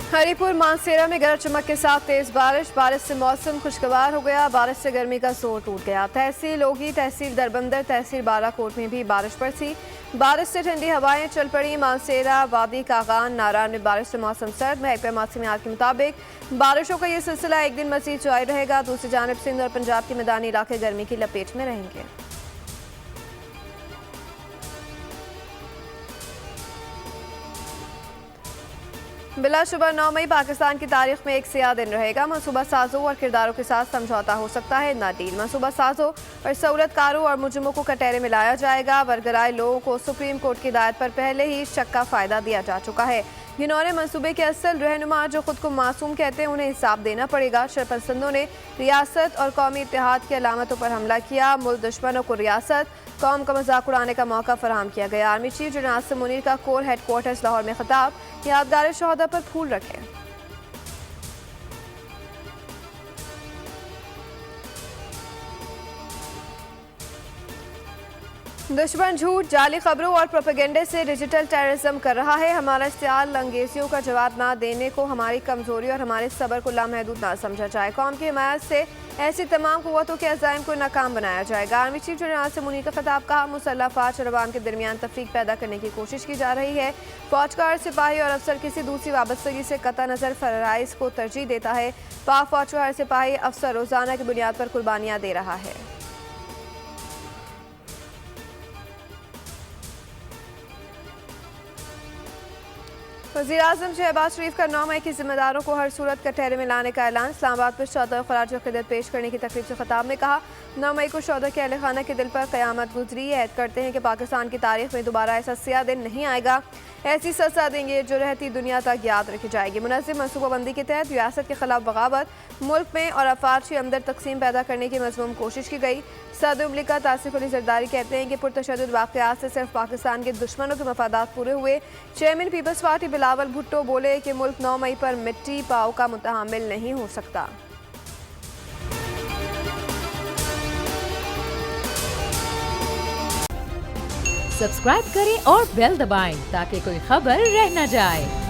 हरिपुर मानसेरा में गरज चमक के साथ तेज बारिश से मौसम खुशगवार हो गया। बारिश से गर्मी का जोर टूट गया। तहसील लोगी, तहसील दरबंदर, तहसील बालाकोट में भी बारिश बरसी। बारिश से ठंडी हवाएं चल पड़ी। मानसेरा, वादी कागान, नारायण में बारिश से मौसम सर्द। महकमा मौसमियात के मुताबिक बारिशों का ये सिलसिला एक दिन मजीद जारी रहेगा। दूसरी जानिब सिंध और पंजाब के मैदानी इलाके गर्मी की लपेट में रहेंगे। बिलाशुबा 9 मई पाकिस्तान की तारीख में एक सियाह दिन रहेगा। मनसूबा साजों और किरदारों के साथ समझौता हो सकता है ना डील। मनसूबा साजों और सहूलतकारों और मुजरिमों को कटहरे में लाया जाएगा। बरगराए लोगों को सुप्रीम कोर्ट की हिदायत पर पहले ही शक का फायदा दिया जा चुका है। जिन्होंने मनसूबे के असल रहनुमा जो खुद को मासूम कहते हैं उन्हें हिसाब देना पड़ेगा। शरपसंदों ने रियासत और कौमी इत्तेहाद की अलामतों पर हमला किया। मुल्क दुश्मनों को रियासत कौम का मजाक उड़ाने का मौका फराहम किया गया। Army chief general Asim Munir का कोर हेडक्वार्टर्स लाहौर में खिताब। यादगार शोहदा पर फूल रखे। दुश्मन झूठ, जाली खबरों और प्रोपेगेंडे से डिजिटल टेररिज्म कर रहा है। हमारा इस्तेमाल अंगेजियों का जवाब ना देने को हमारी कमजोरी और हमारे सब्र को लामहदूद ना समझा जाए। कौम की हिमायत से ऐसी तमाम कुव्वतों के अज़ाइम को नाकाम बनाया जाएगा। Army chief general Asim Munir का खिताब। कहा, मुसल्लह फौज और अवाम के दरमियान तफरीक पैदा करने की कोशिश की जा रही है। फौजकार, सिपाही और अफसर किसी दूसरी वाबस्तगी से कता नज़र फराइज को तरजीह देता है। पाक फौज का हर सिपाही अफसर रोजाना की बुनियाद पर कुर्बानियाँ दे रहा है। वज़ीर-ए-आज़म शहबाज शरीफ का 9 मई की जिम्मेदारों को हर सूरत कटहरे में लाने का ऐलान। इस्लामाबाद पर शौदा खराज अक़ीदत पेश करने की तकरीब से खिताब में कहा, 9 मई को शौदा के अहले खाना के दिल पर क़यामत गुजरी। ऐद करते हैं कि पाकिस्तान की तारीख में दोबारा ऐसा सियाह दिन नहीं आएगा। ऐसी सज़ा देंगे जो रहती दुनिया तक याद रखी जाएगी। मुनज़्ज़म मनसूबाबंदी के तहत रियासत के खिलाफ बगावत, मुल्क में और अफवाज के अंदर तकसीम पैदा करने की मज़मूम कोशिश की गई। सदर मुमलिकत आसिफ अली ज़रदारी कहते हैं कि पुरतशद्दुद वाक़यात से सिर्फ पाकिस्तान के दुश्मनों के मफादात पूरे हुए। चेयरमैन पीपल्स पार्टी बिलावल भुट्टो बोले कि मुल्क 9 मई पर मिट्टी पाव का मुतहम्मिल नहीं हो सकता। सब्सक्राइब करें और बेल दबाएं ताकि कोई खबर रह न जाए।